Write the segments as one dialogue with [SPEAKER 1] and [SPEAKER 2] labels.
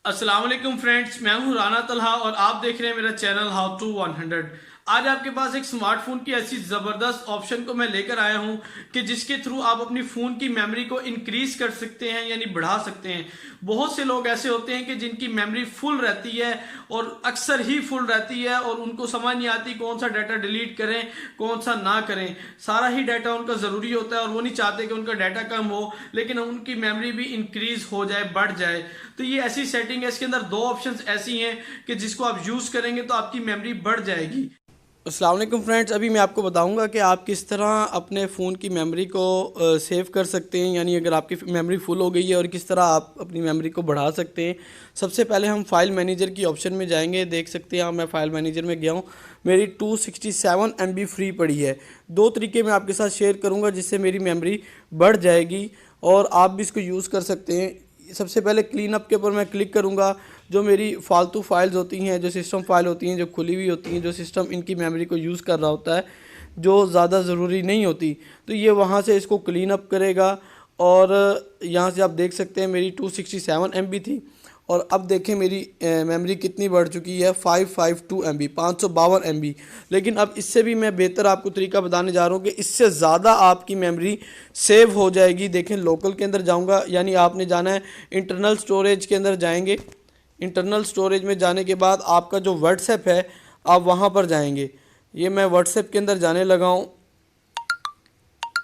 [SPEAKER 1] अस्सलाम वालेकुम फ्रेंड्स, मैं हूं राना तलहा और आप देख रहे हैं मेरा चैनल हाउ टू 100। आज आपके पास एक स्मार्टफोन की ऐसी ज़बरदस्त ऑप्शन को मैं लेकर आया हूं कि जिसके थ्रू आप अपनी फ़ोन की मेमोरी को इंक्रीज कर सकते हैं, यानी बढ़ा सकते हैं। बहुत से लोग ऐसे होते हैं कि जिनकी मेमोरी फुल रहती है और अक्सर ही फुल रहती है और उनको समझ नहीं आती कौन सा डाटा डिलीट करें कौन सा ना करें। सारा ही डाटा उनका ज़रूरी होता है और वो नहीं चाहते कि उनका डाटा कम हो, लेकिन उनकी मेमोरी भी इंक्रीज हो जाए, बढ़ जाए। तो ये ऐसी सेटिंग है, इसके अंदर दो ऑप्शंस ऐसी हैं कि जिसको आप यूज़ करेंगे तो आपकी मेमोरी बढ़ जाएगी। अस्सलाम वालेकुम फ्रेंड्स, अभी मैं आपको बताऊंगा कि आप किस तरह अपने फ़ोन की मेमोरी को सेव कर सकते हैं, यानी अगर आपकी मेमोरी फुल हो गई है, और किस तरह आप अपनी मेमोरी को बढ़ा सकते हैं। सबसे पहले हम फाइल मैनेजर की ऑप्शन में जाएंगे। देख सकते हैं मैं फाइल मैनेजर में गया हूँ, मेरी 267 MB फ्री पड़ी है। दो तरीके मैं आपके साथ शेयर करूँगा जिससे मेरी मेमोरी बढ़ जाएगी और आप भी इसको यूज़ कर सकते हैं। सबसे पहले क्लीन अप के ऊपर मैं क्लिक करूँगा। जो मेरी फालतू फाइल्स होती हैं, जो सिस्टम फाइल होती हैं, जो खुली हुई होती हैं, जो सिस्टम इनकी मेमोरी को यूज़ कर रहा होता है, जो ज़्यादा ज़रूरी नहीं होती, तो ये वहाँ से इसको क्लीन अप करेगा। और यहाँ से आप देख सकते हैं मेरी 267 MB थी और अब देखें मेरी मेमोरी कितनी बढ़ चुकी है, 552 MB, 552 MB। लेकिन अब इससे भी मैं बेहतर आपको तरीका बताने जा रहा हूँ कि इससे ज़्यादा आपकी मेमोरी सेव हो जाएगी। देखें लोकल के अंदर जाऊँगा, यानी आपने जाना है इंटरनल स्टोरेज के अंदर जाएंगे। इंटरनल स्टोरेज में जाने के बाद आपका जो व्हाट्सएप है आप वहाँ पर जाएंगे। ये मैं व्हाट्सएप के अंदर जाने लगा हूँ।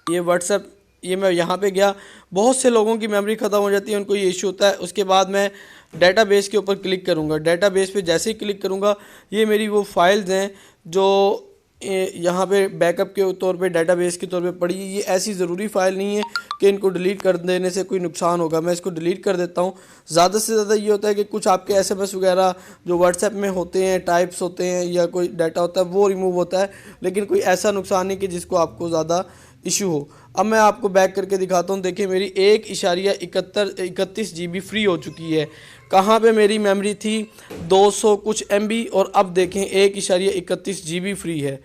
[SPEAKER 1] ये व्हाट्सएप, ये मैं यहाँ पे गया। बहुत से लोगों की मेमोरी ख़त्म हो जाती है, उनको ये इशू होता है। उसके बाद मैं डेटाबेस के ऊपर क्लिक करूँगा। डेटाबेस पे जैसे ही क्लिक करूँगा, ये मेरी वो फाइल्स हैं जो यहाँ पे बैकअप के तौर पे, डेटाबेस के तौर पे पड़ी है। ये ऐसी ज़रूरी फ़ाइल नहीं है कि इनको डिलीट कर देने से कोई नुकसान होगा। मैं इसको डिलीट कर देता हूँ। ज़्यादा से ज़्यादा ये होता है कि कुछ आपके SMS वगैरह जो व्हाट्सएप में होते हैं, टाइप्स होते हैं, या कोई डाटा होता है वो रिमूव होता है, लेकिन कोई ऐसा नुकसान नहीं कि जिसको आपको ज़्यादा इशू हो। अब मैं आपको बैक करके दिखाता हूँ। देखिए मेरी 1.31 GB फ्री हो चुकी है। कहाँ पे मेरी मेमोरी थी 200 कुछ MB, और अब देखें 1.31 GB फ्री है।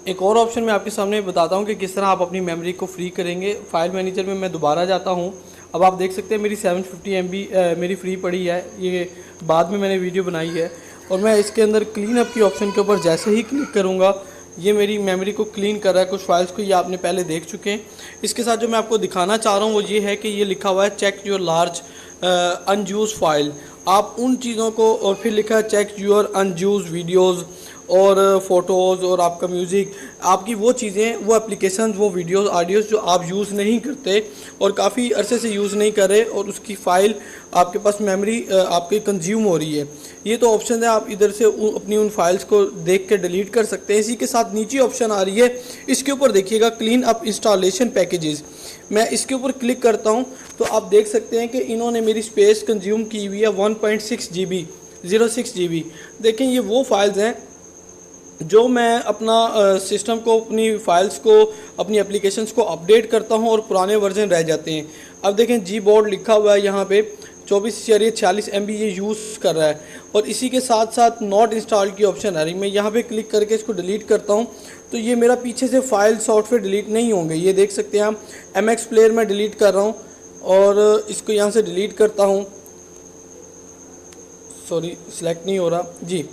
[SPEAKER 1] एक और ऑप्शन मैं आपके सामने बताता हूँ कि किस तरह आप अपनी मेमोरी को फ्री करेंगे। फाइल मैनेजर में मैं दोबारा जाता हूँ। अब आप देख सकते हैं मेरी 750 MB मेरी फ्री पड़ी है। ये बाद में मैंने वीडियो बनाई है। और मैं इसके अंदर क्लीन अप की ऑप्शन के ऊपर जैसे ही क्लिक करूँगा, ये मेरी मेमोरी को क्लीन कर रहा है। कुछ फाइल्स को ये आपने पहले देख चुके हैं। इसके साथ जो मैं आपको दिखाना चाह रहा हूँ वो ये है कि ये लिखा हुआ है check your large unused file. आप उन चीज़ों को, और फिर लिखा है चेक योर अनयूज वीडियोज़ और फ़ोटोज़ और आपका म्यूज़िक, आपकी वो चीज़ें, वो एप्लीकेशन, वो वीडियोस, ऑडियोज़ जो आप यूज़ नहीं करते और काफ़ी अरसे से यूज़ नहीं कर रहे, और उसकी फ़ाइल आपके पास मेमोरी आपके कंज्यूम हो रही है। ये तो ऑप्शन है, आप इधर से अपनी उन फाइल्स को देख के डिलीट कर सकते हैं। इसी के साथ नीचे ऑप्शन आ रही है, इसके ऊपर देखिएगा क्लीन अप इंस्टॉलेशन पैकेजेस। मैं इसके ऊपर क्लिक करता हूँ तो आप देख सकते हैं कि इन्होंने मेरी स्पेस कंज्यूम की हुई है 1.6 GB, 06 GB। देखें ये वो फाइल्स हैं जो मैं अपना सिस्टम को, अपनी फाइल्स को, अपनी एप्लीकेशंस को अपडेट करता हूं और पुराने वर्जन रह जाते हैं। अब देखें जी बोर्ड लिखा हुआ है यहाँ पे 24.46 MB ये यूज़ कर रहा है। और इसी के साथ साथ नॉट इंस्टॉल की ऑप्शन आ रही। मैं यहाँ पे क्लिक करके इसको डिलीट करता हूँ तो ये मेरा पीछे से फाइल सॉफ्टवेयर डिलीट नहीं होंगे। ये देख सकते हैं आप, MX प्लेयर में डिलीट कर रहा हूँ और इसको यहाँ से डिलीट करता हूँ। सॉरी, सिलेक्ट नहीं हो रहा जी।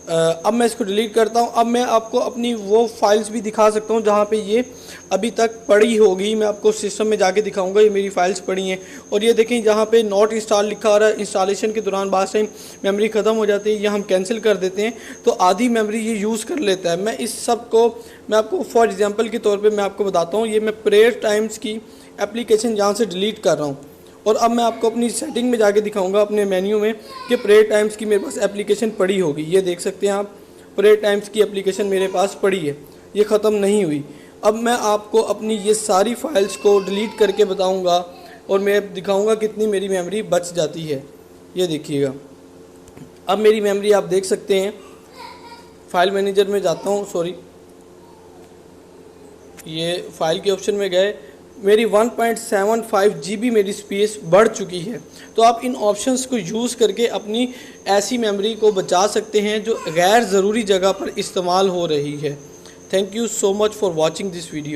[SPEAKER 1] अब मैं इसको डिलीट करता हूं। अब मैं आपको अपनी वो फाइल्स भी दिखा सकता हूं जहां पे ये अभी तक पड़ी होगी। मैं आपको सिस्टम में जाके दिखाऊंगा। ये मेरी फाइल्स पड़ी हैं और ये देखें जहां पे नॉट इंस्टॉल लिखा आ रहा है। इंस्टॉलेशन के दौरान बाद टाइम मेमोरी ख़त्म हो जाती है, या हम कैंसिल कर देते हैं तो आधी मेमोरी ये यूज़ कर लेता है। मैं इस सब को, मैं आपको फॉर एग्जाम्पल के तौर पर मैं आपको बताता हूँ। ये मैं प्रेयर टाइम्स की एप्लीकेशन यहाँ से डिलीट कर रहा हूँ और अब मैं आपको अपनी सेटिंग में जाके दिखाऊंगा अपने मेन्यू में कि प्रेयर टाइम्स की मेरे पास एप्लीकेशन पड़ी होगी। ये देख सकते हैं आप, प्रेयर टाइम्स की एप्लीकेशन मेरे पास पड़ी है, ये ख़त्म नहीं हुई। अब मैं आपको अपनी ये सारी फाइल्स को डिलीट करके बताऊंगा और मैं दिखाऊंगा कितनी मेरी मेमोरी बच जाती है। ये देखिएगा, अब मेरी मेमोरी आप देख सकते हैं। फाइल मैनेजर में जाता हूँ, सॉरी, ये फाइल के ऑप्शन में गए, मेरी 1.75 GB मेरी स्पेस बढ़ चुकी है। तो आप इन ऑप्शंस को यूज़ करके अपनी ऐसी मेमोरी को बचा सकते हैं जो गैर ज़रूरी जगह पर इस्तेमाल हो रही है। Thank you so much for watching this video.